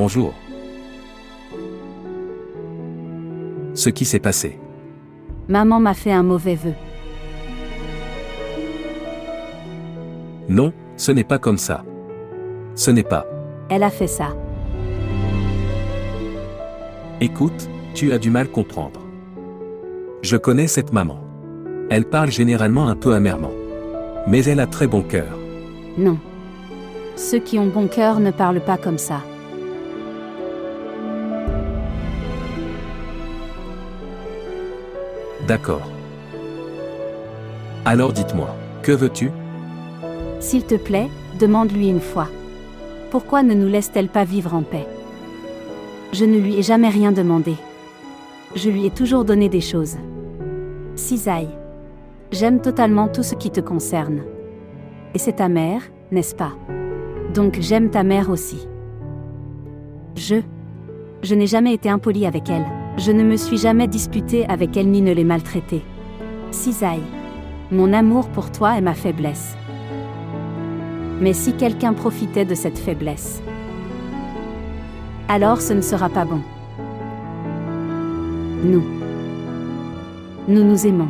bonjour. Ce qui s'est passé. Maman m'a fait un mauvais vœu. Non, ce n'est pas comme ça. Ce n'est pas. Elle a fait ça. Écoute, tu as du mal comprendre. Je connais cette maman. Elle parle généralement un peu amèrement. Mais elle a très bon cœur. Non. Ceux qui ont bon cœur ne parlent pas comme ça. D'accord. Alors dites-moi, que veux-tu? S'il te plaît, demande-lui une fois. Pourquoi ne nous laisse-t-elle pas vivre en paix? Je ne lui ai jamais rien demandé. Je lui ai toujours donné des choses. Cisaille. J'aime totalement tout ce qui te concerne. Et c'est ta mère, n'est-ce pas? Donc j'aime ta mère aussi. Je n'ai jamais été impolie avec elle. Je ne me suis jamais disputée avec elle ni ne l'ai maltraitée. Cisaille. Mon amour pour toi est ma faiblesse. Mais si quelqu'un profitait de cette faiblesse, alors ce ne sera pas bon. Nous nous aimons.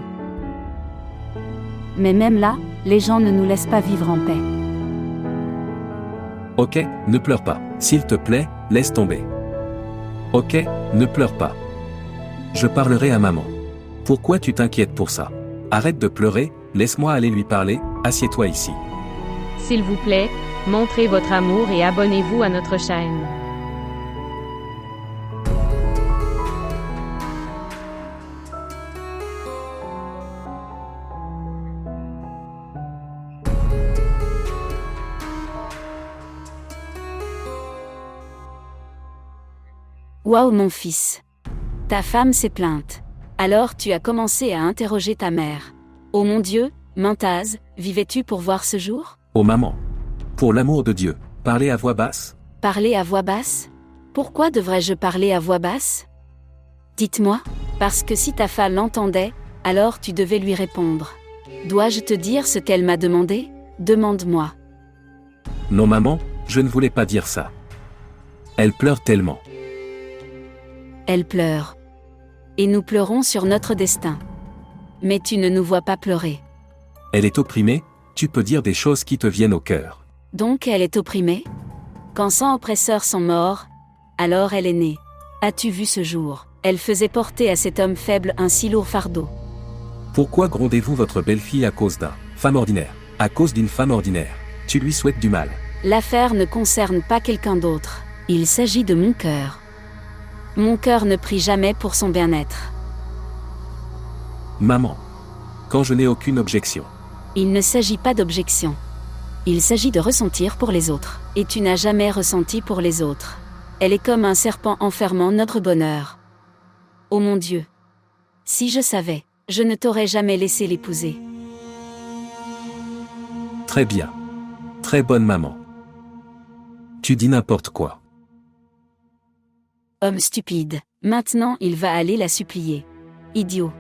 Mais même là, les gens ne nous laissent pas vivre en paix. Ok, ne pleure pas. S'il te plaît, laisse tomber. Ok, ne pleure pas. Je parlerai à maman. Pourquoi tu t'inquiètes pour ça? Arrête de pleurer, laisse-moi aller lui parler, assieds-toi ici. S'il vous plaît, montrez votre amour et abonnez-vous à notre chaîne. Waouh mon fils. Ta femme s'est plainte. Alors tu as commencé à interroger ta mère. Oh mon Dieu, Mentaz, vivais-tu pour voir ce jour? Oh maman. Pour l'amour de Dieu, parlez à voix basse. Parler à voix basse? Pourquoi devrais-je parler à voix basse? Dites-moi, parce que si ta femme l'entendait, alors tu devais lui répondre. Dois-je te dire ce qu'elle m'a demandé? Demande-moi. Non maman, je ne voulais pas dire ça. Elle pleure tellement. Elle pleure. Et nous pleurons sur notre destin. Mais tu ne nous vois pas pleurer. Elle est opprimée, tu peux dire des choses qui te viennent au cœur. Donc elle est opprimée? Quand 100 oppresseurs sont morts, alors elle est née. As-tu vu ce jour? Elle faisait porter à cet homme faible un si lourd fardeau. Pourquoi grondez-vous votre belle-fille à cause d'une femme ordinaire? À cause d'une femme ordinaire. Tu lui souhaites du mal. L'affaire ne concerne pas quelqu'un d'autre. Il s'agit de mon cœur. Mon cœur ne prie jamais pour son bien-être. Maman. Quand je n'ai aucune objection. Il ne s'agit pas d'objection. Il s'agit de ressentir pour les autres. Et tu n'as jamais ressenti pour les autres. Elle est comme un serpent enfermant notre bonheur. Oh mon Dieu. Si je savais, je ne t'aurais jamais laissé l'épouser. Très bien. Très bonne maman. Tu dis n'importe quoi. Homme stupide. Maintenant il va aller la supplier. Idiot.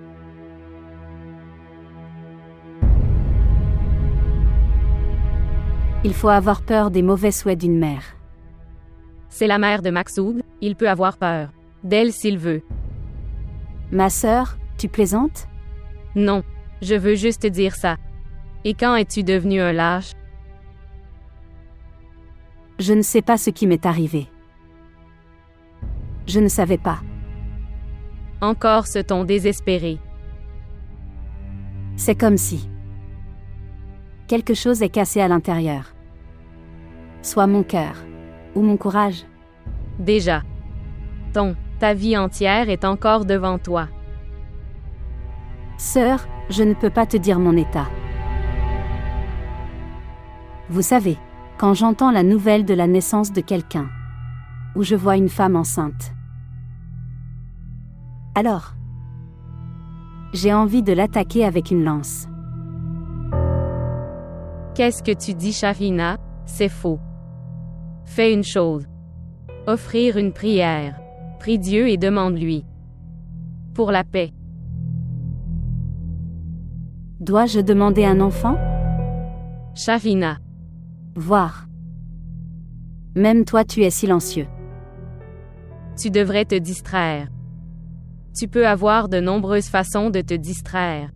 Il faut avoir peur des mauvais souhaits d'une mère. C'est la mère de Maxoud, il peut avoir peur. D'elle s'il veut. Ma sœur, tu plaisantes? Non, je veux juste dire ça. Et quand es-tu devenu un lâche? Je ne sais pas ce qui m'est arrivé. Je ne savais pas. Encore ce ton désespéré. C'est comme si quelque chose est cassé à l'intérieur. Soit mon cœur, ou mon courage. Déjà. Ta vie entière est encore devant toi. Sœur, je ne peux pas te dire mon état. Vous savez, quand j'entends la nouvelle de la naissance de quelqu'un, ou je vois une femme enceinte, alors, j'ai envie de l'attaquer avec une lance. Qu'est-ce que tu dis, Shafina? C'est faux. Fais une chose. Offrir une prière. Prie Dieu et demande-lui. Pour la paix. Dois-je demander un enfant? Shafina. Voir. Même toi tu es silencieux. Tu devrais te distraire. Tu peux avoir de nombreuses façons de te distraire.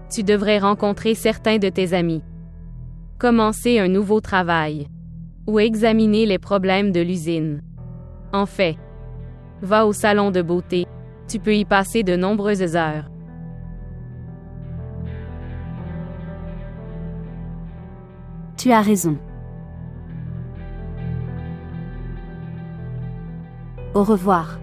Tu devrais rencontrer certains de tes amis. Commencer un nouveau travail. Ou examiner les problèmes de l'usine. En fait, va au salon de beauté. Tu peux y passer de nombreuses heures. Tu as raison. Au revoir.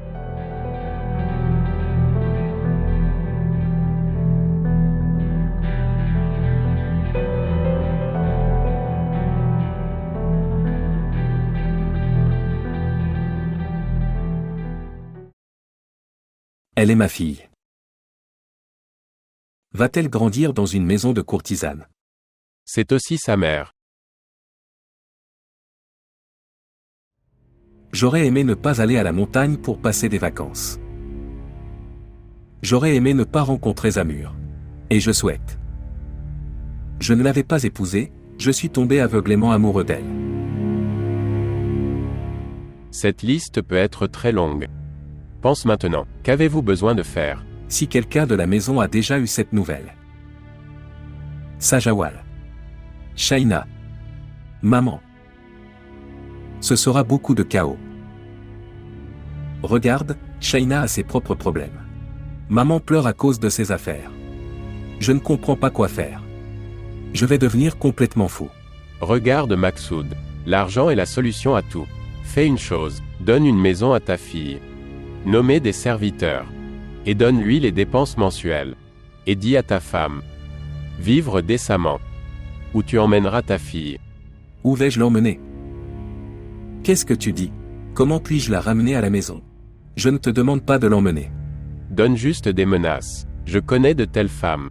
Elle est ma fille. Va-t-elle grandir dans une maison de courtisane? C'est aussi sa mère. J'aurais aimé ne pas aller à la montagne pour passer des vacances. J'aurais aimé ne pas rencontrer Zamur. Et je souhaite. Je ne l'avais pas épousée, je suis tombé aveuglément amoureux d'elle. Cette liste peut être très longue. Pense maintenant, qu'avez-vous besoin de faire? Si quelqu'un de la maison a déjà eu cette nouvelle. Sajawal. Shaina. Maman. Ce sera beaucoup de chaos. Regarde, Shaina a ses propres problèmes. Maman pleure à cause de ses affaires. Je ne comprends pas quoi faire. Je vais devenir complètement fou. Regarde Maksoud. L'argent est la solution à tout. Fais une chose, donne une maison à ta fille. Nommez des serviteurs. Et donne-lui les dépenses mensuelles. Et dis à ta femme. Vivre décemment. Où tu emmèneras ta fille. Où vais-je l'emmener? Qu'est-ce que tu dis? Comment puis-je la ramener à la maison? Je ne te demande pas de l'emmener. Donne juste des menaces. Je connais de telles femmes.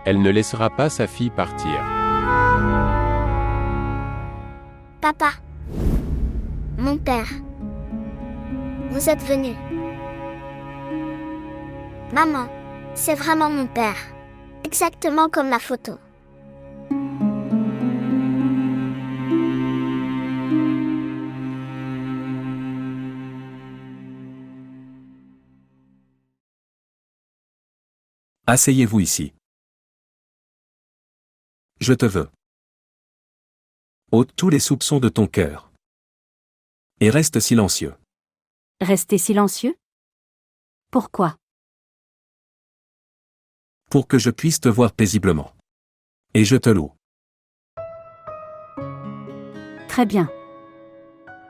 Elle ne laissera pas sa fille partir. Papa. Mon père. Vous êtes venu. Maman. C'est vraiment mon père. Exactement comme la photo. Asseyez-vous ici. Je te veux. Ôte tous les soupçons de ton cœur. Et reste silencieux. Restez silencieux? Pourquoi? Pour que je puisse te voir paisiblement. Et je te loue. Très bien.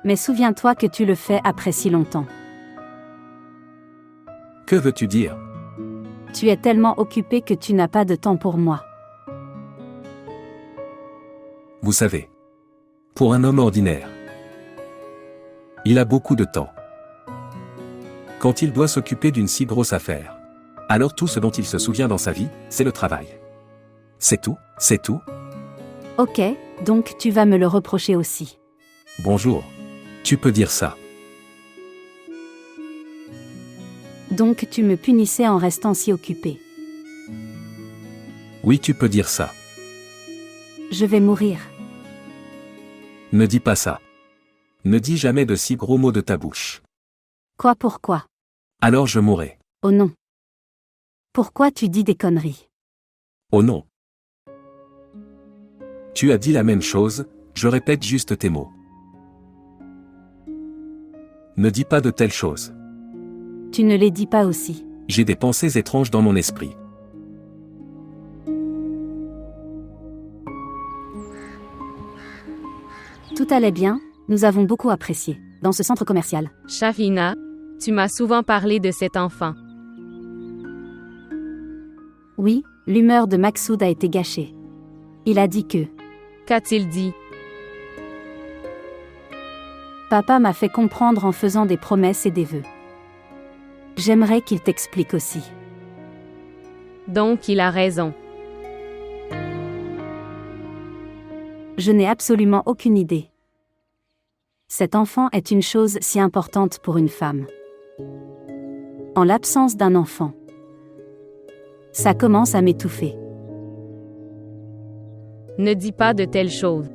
Mais souviens-toi que tu le fais après si longtemps. Que veux-tu dire? Tu es tellement occupé que tu n'as pas de temps pour moi. Vous savez. Pour un homme ordinaire. Il a beaucoup de temps. Quand il doit s'occuper d'une si grosse affaire. Alors tout ce dont il se souvient dans sa vie, c'est le travail. C'est tout, c'est tout. Ok, donc tu vas me le reprocher aussi. Bonjour. Tu peux dire ça. Donc tu me punissais en restant si occupé. Oui, tu peux dire ça. Je vais mourir. Ne dis pas ça. Ne dis jamais de si gros mots de ta bouche. Quoi, pourquoi? Alors je mourrai. Oh non. Pourquoi tu dis des conneries? Oh non. Tu as dit la même chose, je répète juste tes mots. Ne dis pas de telles choses. Tu ne les dis pas aussi. J'ai des pensées étranges dans mon esprit. Tout allait bien, nous avons beaucoup apprécié, dans ce centre commercial. Shafina, tu m'as souvent parlé de cet enfant. Oui, l'humeur de Maksoud a été gâchée. Il a dit que... Qu'a-t-il dit? Papa m'a fait comprendre en faisant des promesses et des vœux. J'aimerais qu'il t'explique aussi. Donc il a raison. Je n'ai absolument aucune idée. Cet enfant est une chose si importante pour une femme. En l'absence d'un enfant, ça commence à m'étouffer. Ne dis pas de telles choses.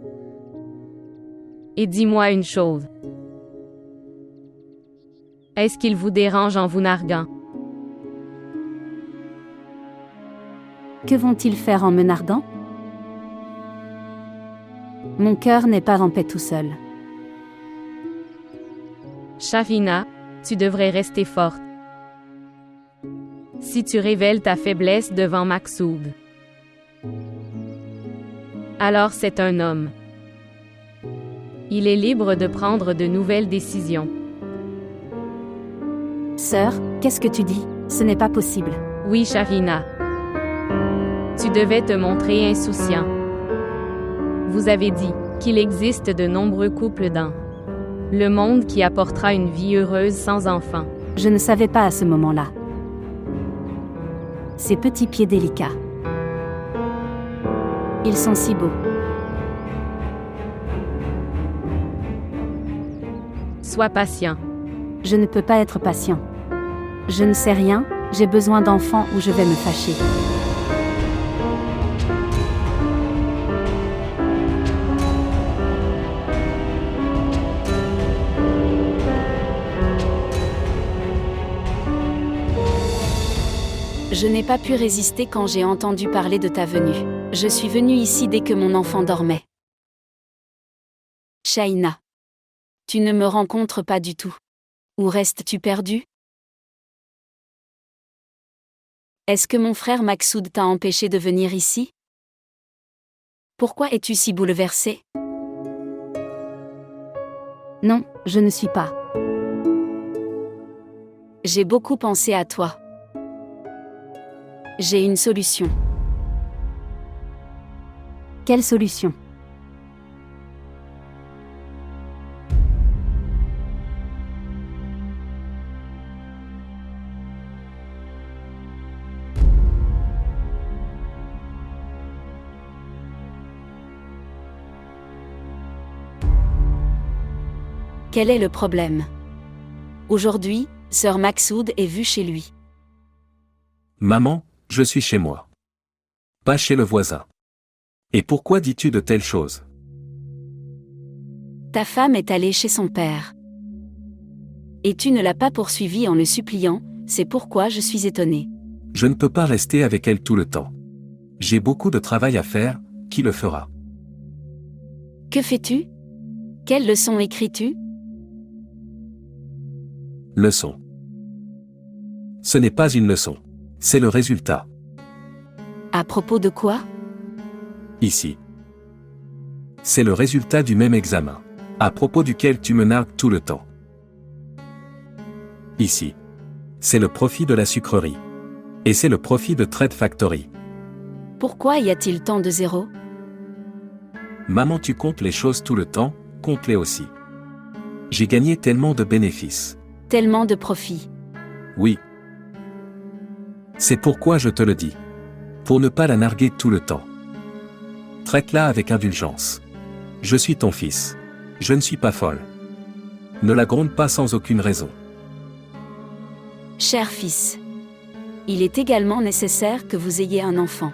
Et dis-moi une chose. Est-ce qu'il vous dérange en vous narguant? Que vont-ils faire en me narguant? Mon cœur n'est pas en paix tout seul. Shafina, tu devrais rester forte. Si tu révèles ta faiblesse devant Maksoud, alors c'est un homme. Il est libre de prendre de nouvelles décisions. Sœur, qu'est-ce que tu dis? Ce n'est pas possible. Oui, Shafina. Tu devais te montrer insouciant. Vous avez dit qu'il existe de nombreux couples dans le monde qui apportera une vie heureuse sans enfants. Je ne savais pas à ce moment-là. Ces petits pieds délicats. Ils sont si beaux. Sois patient. Je ne peux pas être patient. Je ne sais rien, j'ai besoin d'enfants ou je vais me fâcher. Je n'ai pas pu résister quand j'ai entendu parler de ta venue. Je suis venue ici dès que mon enfant dormait. Shaina. Tu ne me rencontres pas du tout. Où restes-tu perdu? Est-ce que mon frère Maksoud t'a empêché de venir ici? Pourquoi es-tu si bouleversé? Non, je ne suis pas. J'ai beaucoup pensé à toi. J'ai une solution. Quelle solution? Quel est le problème? Aujourd'hui, sœur Maksoud est vue chez lui. Maman, je suis chez moi. Pas chez le voisin. Et pourquoi dis-tu de telles choses? Ta femme est allée chez son père. Et tu ne l'as pas poursuivie en le suppliant, c'est pourquoi je suis étonnée. Je ne peux pas rester avec elle tout le temps. J'ai beaucoup de travail à faire, qui le fera? Que fais-tu? Quelle leçon écris-tu? Leçon. Ce n'est pas une leçon. C'est le résultat. À propos de quoi? Ici. C'est le résultat du même examen, à propos duquel tu me nargues tout le temps. Ici. C'est le profit de la sucrerie. Et c'est le profit de Trade Factory. Pourquoi y a-t-il tant de zéros? Maman, tu comptes les choses tout le temps, compte-les aussi. J'ai gagné tellement de bénéfices. Tellement de profits. Oui. C'est pourquoi je te le dis. Pour ne pas la narguer tout le temps. Traite-la avec indulgence. Je suis ton fils. Je ne suis pas folle. Ne la gronde pas sans aucune raison. Cher fils. Il est également nécessaire que vous ayez un enfant.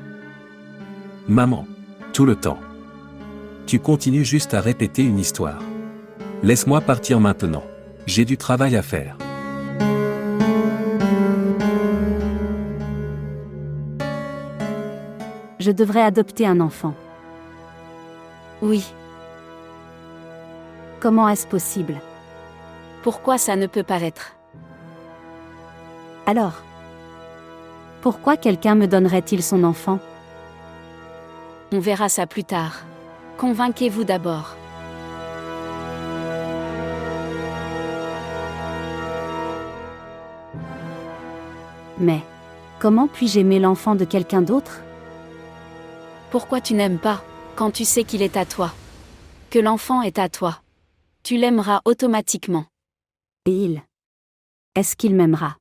Maman. Tout le temps. Tu continues juste à répéter une histoire. Laisse-moi partir maintenant. J'ai du travail à faire. Je devrais adopter un enfant. Oui. Comment est-ce possible? Pourquoi ça ne peut paraître? Alors, pourquoi quelqu'un me donnerait-il son enfant? On verra ça plus tard. Convainquez-vous d'abord. Mais, comment puis-je aimer l'enfant de quelqu'un d'autre? Pourquoi tu n'aimes pas, quand tu sais qu'il est à toi? Que l'enfant est à toi. Tu l'aimeras automatiquement. Et est-ce qu'il m'aimera?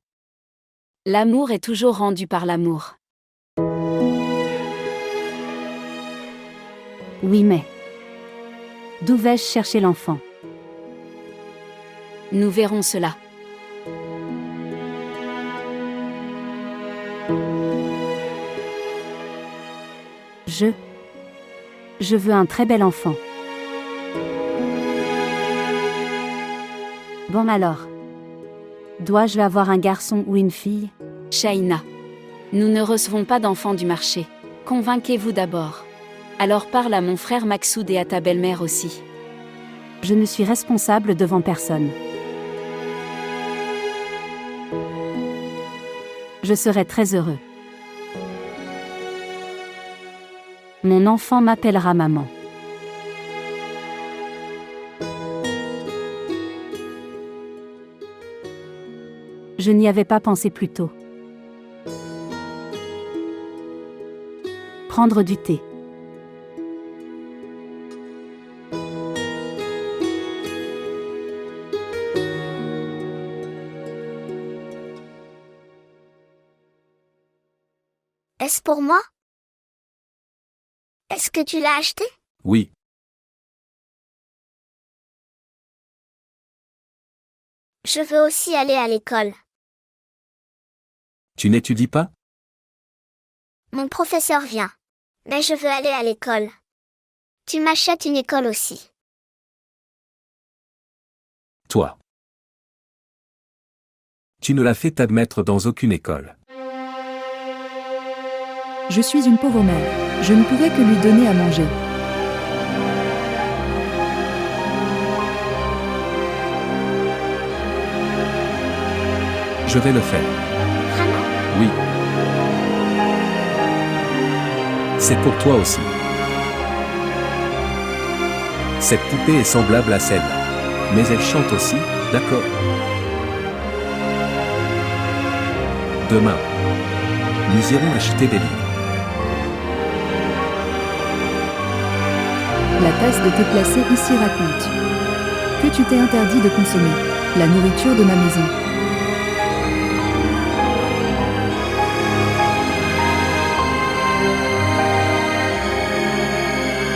L'amour est toujours rendu par l'amour. Oui, mais d'où vais-je chercher l'enfant? Nous verrons cela. Je veux un très bel enfant. Bon alors. Dois-je avoir un garçon ou une fille? Shaina. Nous ne recevons pas d'enfants du marché. Convainquez-vous d'abord. Alors parle à mon frère Maksoud et à ta belle-mère aussi. Je ne suis responsable devant personne. Je serai très heureux. Mon enfant m'appellera maman. Je n'y avais pas pensé plus tôt. Prendre du thé. Est-ce pour moi? Est-ce que tu l'as acheté? Oui. Je veux aussi aller à l'école. Tu n'étudies pas? Mon professeur vient. Mais je veux aller à l'école. Tu m'achètes une école aussi. Toi. Tu ne l'as fait admettre dans aucune école. Je suis une pauvre mère. Je ne pouvais que lui donner à manger. Je vais le faire. Vraiment? Oui. C'est pour toi aussi. Cette poupée est semblable à celle. Mais elle chante aussi, d'accord? Demain, nous irons acheter des livres. La tasse de thé placée ici raconte que tu t'es interdit de consommer la nourriture de ma maison.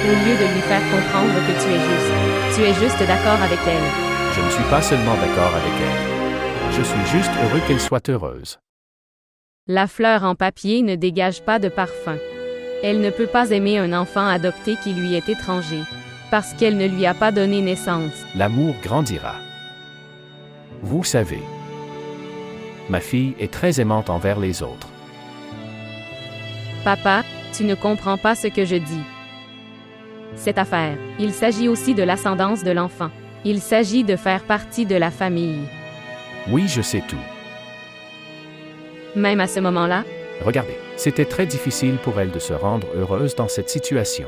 Au lieu de lui faire comprendre que tu es juste d'accord avec elle. Je ne suis pas seulement d'accord avec elle. Je suis juste heureux qu'elle soit heureuse. La fleur en papier ne dégage pas de parfum. Elle ne peut pas aimer un enfant adopté qui lui est étranger, parce qu'elle ne lui a pas donné naissance. L'amour grandira. Vous savez, ma fille est très aimante envers les autres. Papa, tu ne comprends pas ce que je dis. Cette affaire, il s'agit aussi de l'ascendance de l'enfant. Il s'agit de faire partie de la famille. Oui, je sais tout. Même à ce moment-là, Regardez, c'était très difficile pour elle de se rendre heureuse dans cette situation.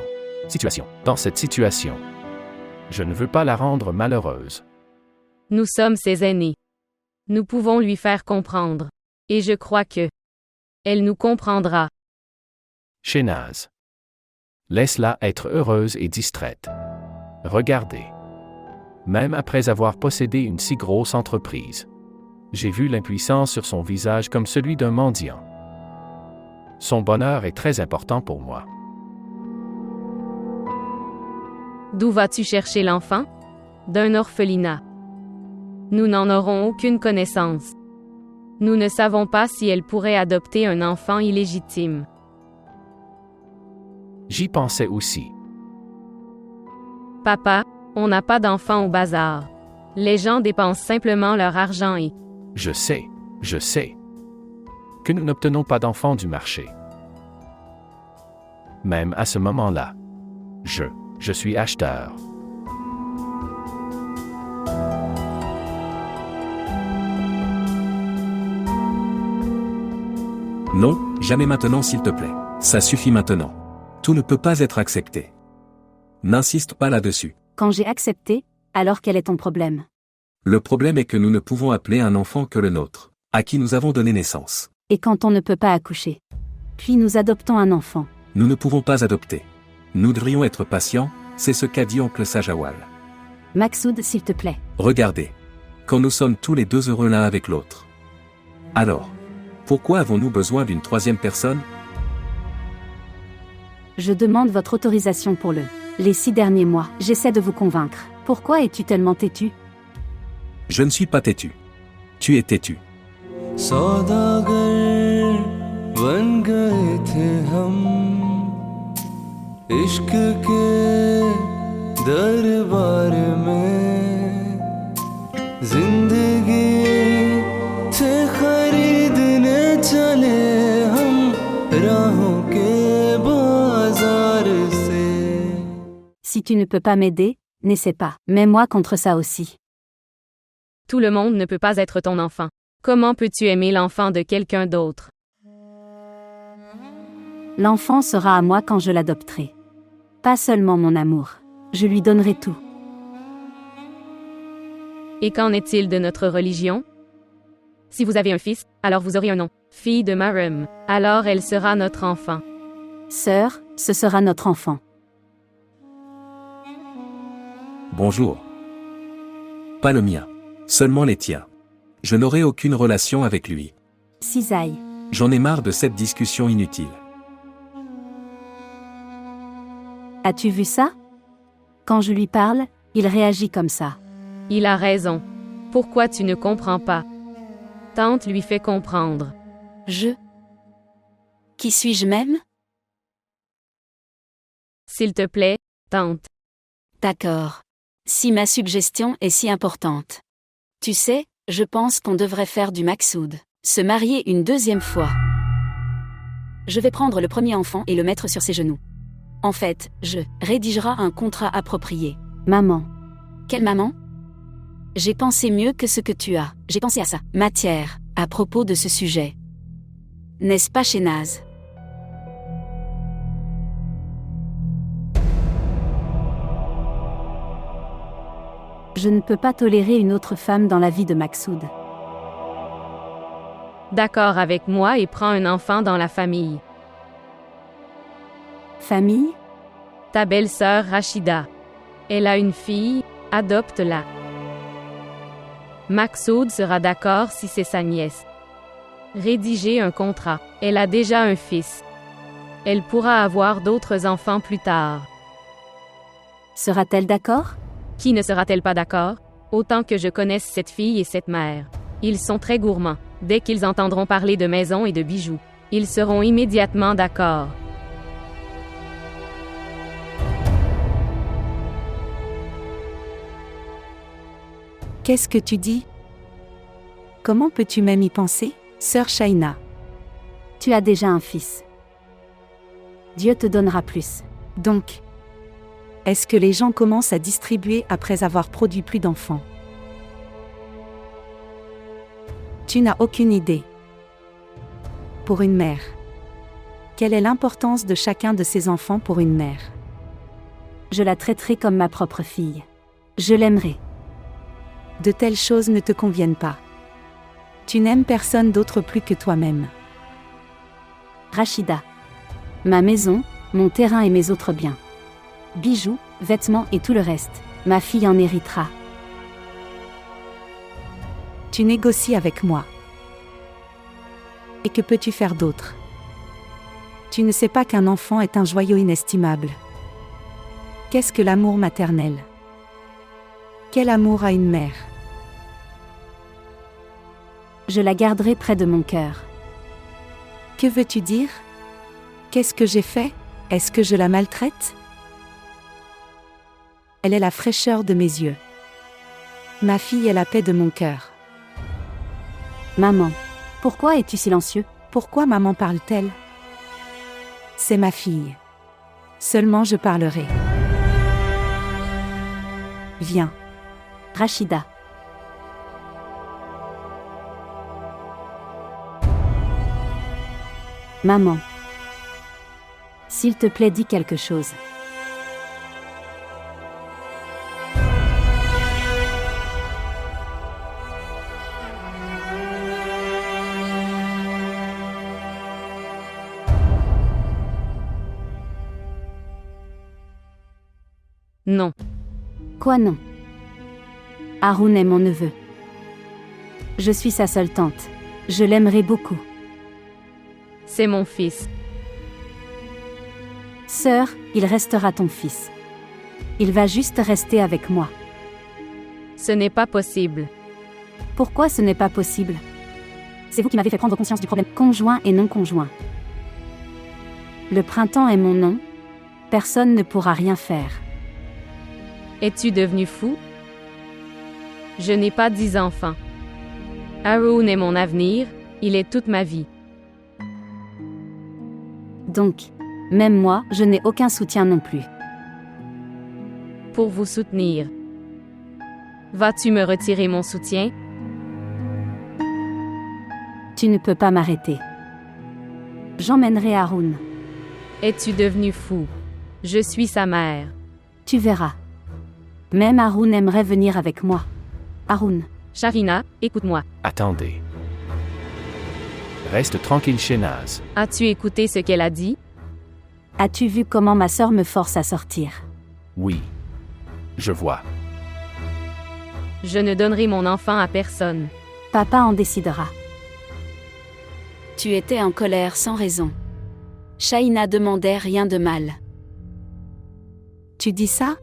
Dans cette situation. Je ne veux pas la rendre malheureuse. nous sommes ses aînés. Nous pouvons lui faire comprendre. Et je crois que elle nous comprendra. Shainaz. Laisse-la être heureuse et distraite. Regardez. Même après avoir possédé une si grosse entreprise, j'ai vu l'impuissance sur son visage comme celui d'un mendiant. Son bonheur est très important pour moi. D'où vas-tu chercher l'enfant? D'un orphelinat. Nous n'en aurons aucune connaissance. Nous ne savons pas si elle pourrait adopter un enfant illégitime. J'y pensais aussi. Papa, on n'a pas d'enfants au bazar. Les gens dépensent simplement leur argent et Je sais. Que nous n'obtenons pas d'enfants du marché. Même à ce moment-là. Je suis acheteur. Non, jamais maintenant s'il te plaît. Ça suffit maintenant. Tout ne peut pas être accepté. N'insiste pas là-dessus. Quand j'ai accepté, alors quel est ton problème? Le problème est que nous ne pouvons appeler un enfant que le nôtre, à qui nous avons donné naissance. Et quand on ne peut pas accoucher? Puis nous adoptons un enfant. Nous ne pouvons pas adopter. Nous devrions être patients, c'est ce qu'a dit oncle Sajawal. Maksoud, s'il te plaît. Regardez. Quand nous sommes tous les deux heureux l'un avec l'autre. Alors, pourquoi avons-nous besoin d'une troisième personne? Je demande votre autorisation pour les 6 derniers mois. J'essaie de vous convaincre. Pourquoi es-tu tellement têtu? Je ne suis pas têtu. Tu es têtu. सौदागर बन गए थे हम इश्क के दरबार में जिंदगी Si tu ne peux pas m'aider, n'essaie pas. Mets-moi contre ça aussi. Tout le monde ne peut pas être ton enfant. Comment peux-tu aimer l'enfant de quelqu'un d'autre? L'enfant sera à moi quand je l'adopterai. Pas seulement mon amour. Je lui donnerai tout. Et qu'en est-il de notre religion? Si vous avez un fils, alors vous aurez un nom. Fille de Marim. Alors elle sera notre enfant. Sœur, ce sera notre enfant. Bonjour. Pas le mien. Seulement les tiens. Je n'aurai aucune relation avec lui. Cisaille. J'en ai marre de cette discussion inutile. As-tu vu ça? Quand je lui parle, il réagit comme ça. Il a raison. Pourquoi tu ne comprends pas? Tante lui fait comprendre. Qui suis-je même? S'il te plaît, tante. D'accord. Si ma suggestion est si importante. Tu sais, je pense qu'on devrait faire du Maksoud. Se marier une deuxième fois. Je vais prendre le premier enfant et le mettre sur ses genoux. En fait, je rédigera un contrat approprié. Maman. Quelle maman? J'ai pensé mieux que ce que tu as. J'ai pensé à ça. Matière, à propos de ce sujet. N'est-ce pas, Shehnaz? Je ne peux pas tolérer une autre femme dans la vie de Maksoud. D'accord avec moi et prends un enfant dans la famille. Famille? Ta belle-sœur Rachida. Elle a une fille, adopte-la. Maksoud sera d'accord si c'est sa nièce. Rédiger un contrat. Elle a déjà un fils. Elle pourra avoir d'autres enfants plus tard. Sera-t-elle d'accord? Qui ne sera-t-elle pas d'accord? Autant que je connaisse cette fille et cette mère. Ils sont très gourmands. Dès qu'ils entendront parler de maisons et de bijoux, ils seront immédiatement d'accord. Qu'est-ce que tu dis? Comment peux-tu même y penser, sœur Shaina? Tu as déjà un fils. Dieu te donnera plus. Donc, est-ce que les gens commencent à distribuer après avoir produit plus d'enfants? Tu n'as aucune idée. Pour une mère. Quelle est l'importance de chacun de ces enfants pour une mère? Je la traiterai comme ma propre fille. Je l'aimerai. De telles choses ne te conviennent pas. Tu n'aimes personne d'autre plus que toi-même. Rachida. Ma maison, mon terrain et mes autres biens. Bijoux, vêtements et tout le reste. Ma fille en héritera. Tu négocies avec moi. Et que peux-tu faire d'autre? Tu ne sais pas qu'un enfant est un joyau inestimable. Qu'est-ce que l'amour maternel? Quel amour a une mère? Je la garderai près de mon cœur. Que veux-tu dire? Qu'est-ce que j'ai fait? Est-ce que je la maltraite? Elle est la fraîcheur de mes yeux. Ma fille est la paix de mon cœur. Maman, pourquoi es-tu silencieux? Pourquoi maman parle-t-elle? C'est ma fille. Seulement je parlerai. Viens. Rachida. Maman. S'il te plaît, dis quelque chose. Non. Quoi non? Haroun est mon neveu. Je suis sa seule tante. Je l'aimerai beaucoup. C'est mon fils. Sœur, il restera ton fils. Il va juste rester avec moi. Ce n'est pas possible. Pourquoi ce n'est pas possible? C'est vous qui m'avez fait prendre conscience du problème conjoint et non conjoint. Le printemps est mon nom. Personne ne pourra rien faire. Es-tu devenu fou? Je n'ai pas 10 enfants. Haroun est mon avenir, il est toute ma vie. Donc, même moi, je n'ai aucun soutien non plus. pour vous soutenir. Vas-tu me retirer mon soutien? Tu ne peux pas m'arrêter. J'emmènerai Haroun. Es-tu devenu fou? Je suis sa mère. Tu verras. Même Haroun aimerait venir avec moi. Haroun. Sharina, écoute-moi. Attendez. Reste tranquille, Shehnaz. As-tu écouté ce qu'elle a dit? As-tu vu comment ma sœur me force à sortir? Oui. Je vois. Je ne donnerai mon enfant à personne. Papa en décidera. Tu étais en colère sans raison. Shaina demandait rien de mal. Tu dis ça?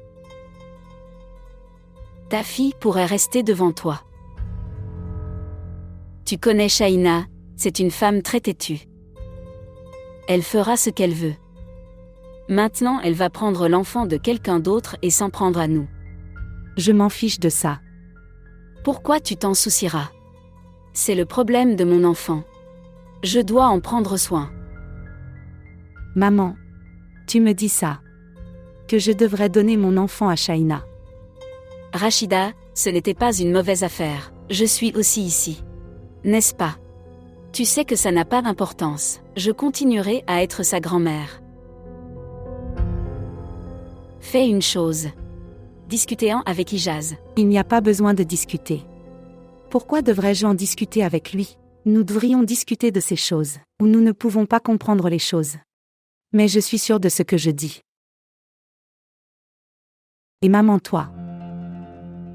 Ta fille pourrait rester devant toi. Tu connais Shaina, c'est une femme très têtue. Elle fera ce qu'elle veut. Maintenant, elle va prendre l'enfant de quelqu'un d'autre et s'en prendre à nous. Je m'en fiche de ça. Pourquoi tu t'en soucieras? C'est le problème de mon enfant. Je dois en prendre soin. Maman, tu me dis ça. Que je devrais donner mon enfant à Shaina. Rachida, ce n'était pas une mauvaise affaire. Je suis aussi ici. N'est-ce pas? Tu sais que ça n'a pas d'importance. Je continuerai à être sa grand-mère. Fais une chose. Discutez-en avec Ijaz. Il n'y a pas besoin de discuter. Pourquoi devrais-je en discuter avec lui? Nous devrions discuter de ces choses, où nous ne pouvons pas comprendre les choses. Mais je suis sûre de ce que je dis. Et maman, toi.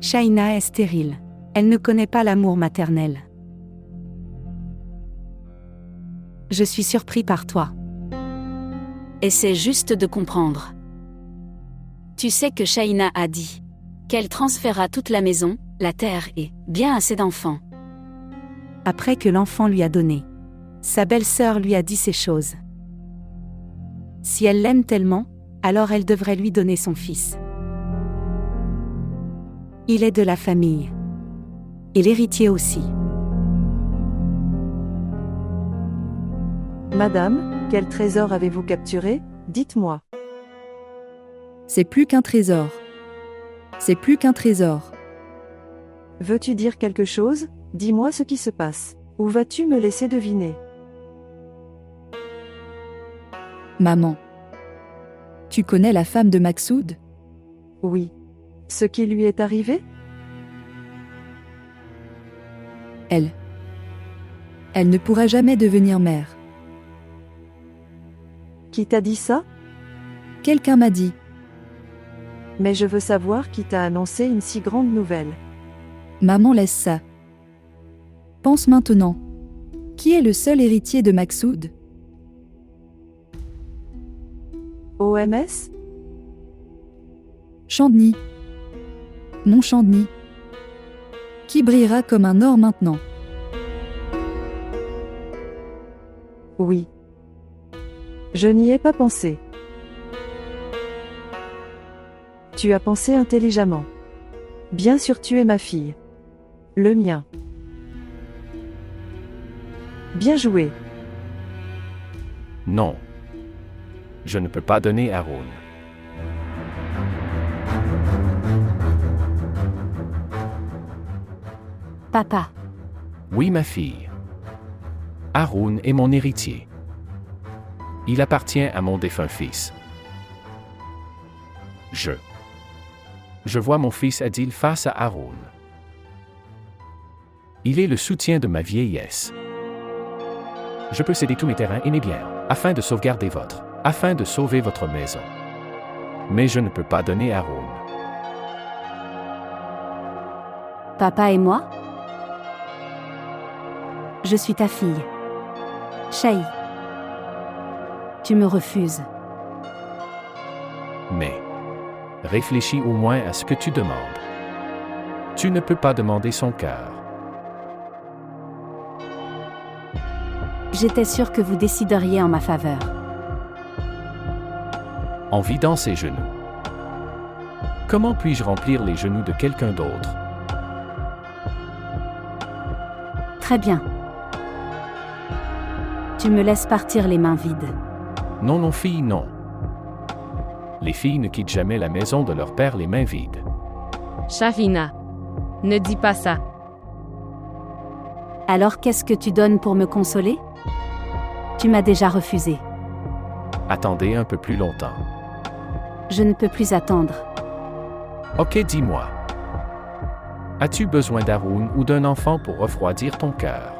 Shaina est stérile. Elle ne connaît pas l'amour maternel. Je suis surpris par toi. Essaie juste de comprendre. Tu sais que Shaina a dit qu'elle transférera toute la maison, la terre et bien assez d'enfants. Après que l'enfant lui a donné. Sa belle-sœur lui a dit ces choses. Si elle l'aime tellement, alors elle devrait lui donner son fils. Il est de la famille. Et l'héritier aussi. Madame, quel trésor avez-vous capturé? Dites-moi. C'est plus qu'un trésor. C'est plus qu'un trésor. Veux-tu dire quelque chose? Dis-moi ce qui se passe. Ou vas-tu me laisser deviner? Maman. Tu connais la femme de Maksoud? Oui. Ce qui lui est arrivé? Elle ne pourra jamais devenir mère. Qui t'a dit ça? Quelqu'un m'a dit. Mais je veux savoir qui t'a annoncé une si grande nouvelle. Maman, laisse ça. Pense maintenant. Qui est le seul héritier de Maksoud? OMS? Chandni. Mon Chandni. Qui brillera comme un or maintenant. Oui. Je n'y ai pas pensé. Tu as pensé intelligemment. Bien sûr, tu es ma fille. Le mien. Bien joué. Non. Je ne peux pas donner Haroun. Papa. Oui, ma fille. Haroun est mon héritier. Il appartient à mon défunt fils. Je vois mon fils Adil face à Haroun. Il est le soutien de ma vieillesse. Je peux céder tous mes terrains et mes biens, afin de sauvegarder afin de sauver votre maison. Mais je ne peux pas donner Haroun. Papa et moi? Je suis ta fille. Shahi. Tu me refuses. Mais réfléchis au moins à ce que tu demandes. Tu ne peux pas demander son cœur. J'étais sûre que vous décideriez en ma faveur. En vidant ses genoux. Comment puis-je remplir les genoux de quelqu'un d'autre? Très bien. Tu me laisses partir les mains vides. Non, non, fille, non. Les filles ne quittent jamais la maison de leur père les mains vides. Sharina. Ne dis pas ça. Alors qu'est-ce que tu donnes pour me consoler? Tu m'as déjà refusé. Attendez un peu plus longtemps. Je ne peux plus attendre. Ok, dis-moi. As-tu besoin d'Haroun ou d'un enfant pour refroidir ton cœur?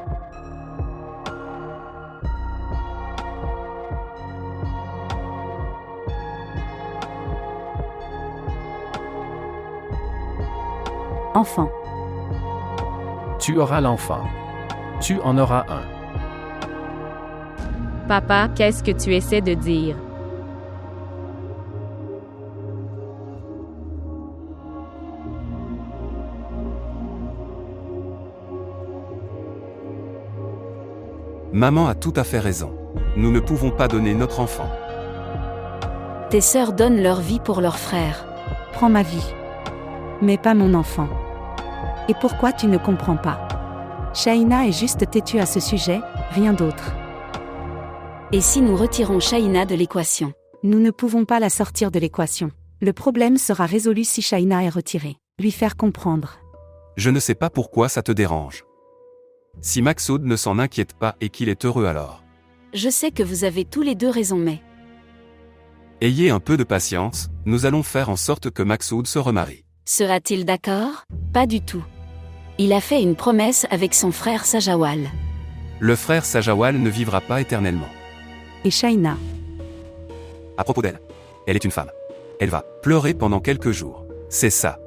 Enfant. Tu auras l'enfant. Tu en auras un. Papa, qu'est-ce que tu essaies de dire? Maman a tout à fait raison. Nous ne pouvons pas donner notre enfant. Tes sœurs donnent leur vie pour leurs frères. Prends ma vie. Mais pas mon enfant. Et pourquoi tu ne comprends pas? Shaina est juste têtue à ce sujet, rien d'autre. Et si nous retirons Shaina de l'équation? Nous ne pouvons pas la sortir de l'équation. Le problème sera résolu si Shaina est retirée. Lui faire comprendre. Je ne sais pas pourquoi ça te dérange. Si Maksoud ne s'en inquiète pas et qu'il est heureux alors. Je sais que vous avez tous les deux raison, mais... Ayez un peu de patience, nous allons faire en sorte que Maksoud se remarie. Sera-t-il d'accord? Pas du tout. Il a fait une promesse avec son frère Sajawal. Le frère Sajawal ne vivra pas éternellement. Et Shaina? À propos d'elle, elle est une femme. Elle va pleurer pendant quelques jours. C'est ça.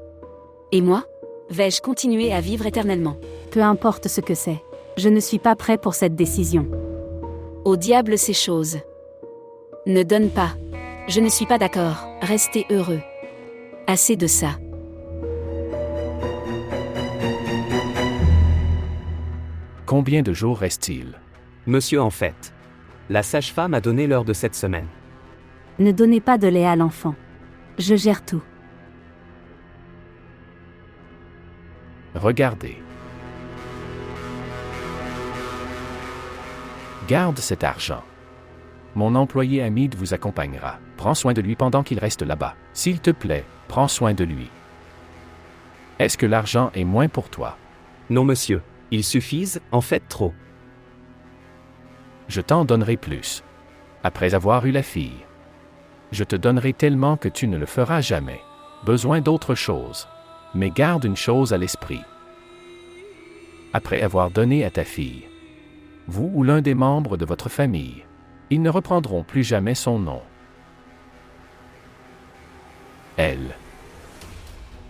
Et moi? Vais-je continuer à vivre éternellement? Peu importe ce que c'est. Je ne suis pas prêt pour cette décision. Au diable ces choses. Ne donne pas. Je ne suis pas d'accord. Restez heureux. Assez de ça. Combien de jours reste-t-il? Monsieur, en fait, la sage-femme a donné l'heure de cette semaine. Ne donnez pas de lait à l'enfant. Je gère tout. Regardez. Garde cet argent. Mon employé Hamid vous accompagnera. Prends soin de lui pendant qu'il reste là-bas. S'il te plaît, prends soin de lui. Est-ce que l'argent est moins pour toi? Non, monsieur. Ils suffisent, en fait trop. Je t'en donnerai plus. Après avoir eu la fille. Je te donnerai tellement que tu ne le feras jamais. Besoin d'autre chose. Mais garde une chose à l'esprit. Après avoir donné à ta fille, vous ou l'un des membres de votre famille, ils ne reprendront plus jamais son nom. Elle.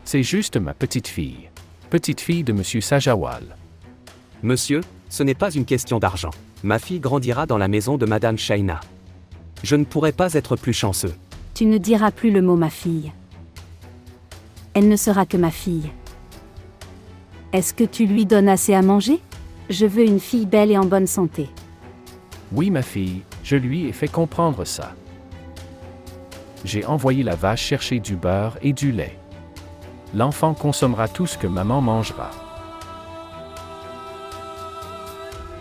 C'est juste ma petite fille de Monsieur Sajawal. Monsieur, ce n'est pas une question d'argent. Ma fille grandira dans la maison de Madame Shaina. Je ne pourrais pas être plus chanceux. Tu ne diras plus le mot ma fille. Elle ne sera que ma fille. Est-ce que tu lui donnes assez à manger? Je veux une fille belle et en bonne santé. Oui, ma fille, je lui ai fait comprendre ça. J'ai envoyé la vache chercher du beurre et du lait. L'enfant consommera tout ce que maman mangera.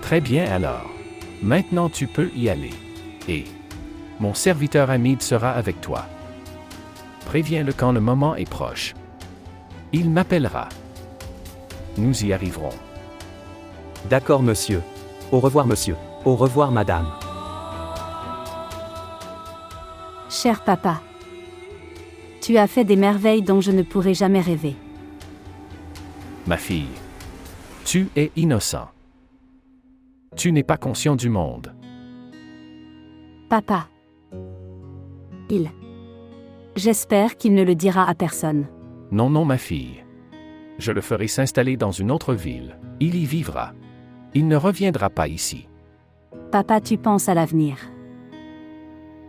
Très bien alors. Maintenant tu peux y aller. Et mon serviteur Hamid sera avec toi. Préviens-le quand le moment est proche. Il m'appellera. Nous y arriverons. D'accord, monsieur. Au revoir, monsieur. Au revoir, madame. Cher papa. Tu as fait des merveilles dont je ne pourrai jamais rêver. Ma fille. Tu es innocent. Tu n'es pas conscient du monde. Papa. J'espère qu'il ne le dira à personne. Non, non, ma fille. Je le ferai s'installer dans une autre ville. Il y vivra. Il ne reviendra pas ici. Papa, tu penses à l'avenir.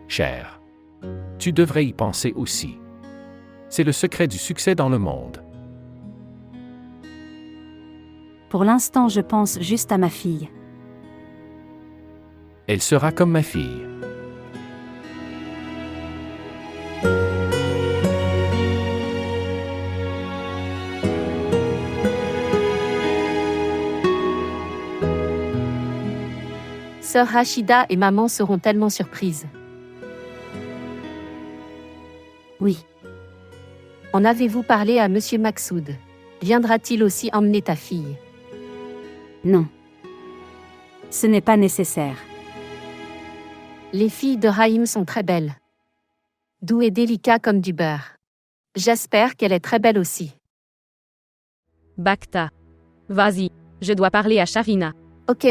Cher. Tu devrais y penser aussi. C'est le secret du succès dans le monde. Pour l'instant, je pense juste à ma fille. Elle sera comme ma fille. Sœur Rachida et maman seront tellement surprises. Oui. En avez-vous parlé à Monsieur Maksoud? Viendra-t-il aussi emmener ta fille? Non. Ce n'est pas nécessaire. Les filles de Raïm sont très belles. Doux et délicat comme du beurre. J'espère qu'elle est très belle aussi. Bacta. Vas-y, je dois parler à Sharina. Ok.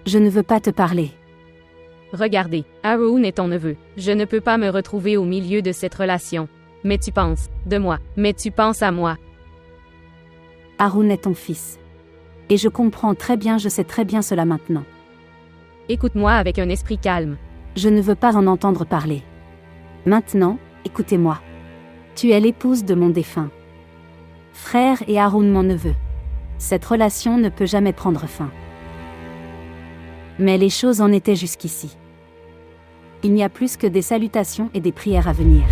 Je ne veux pas te parler. Regardez, Haroun est ton neveu. Je ne peux pas me retrouver au milieu de cette relation. Mais tu penses de moi. Mais tu penses à moi. Haroun est ton fils. Et je comprends très bien, je sais très bien cela maintenant. Écoute-moi avec un esprit calme. Je ne veux pas en entendre parler. Maintenant, écoutez-moi. Tu es l'épouse de mon défunt frère et Haroun mon neveu. Cette relation ne peut jamais prendre fin. Mais les choses en étaient jusqu'ici. Il n'y a plus que des salutations et des prières à venir.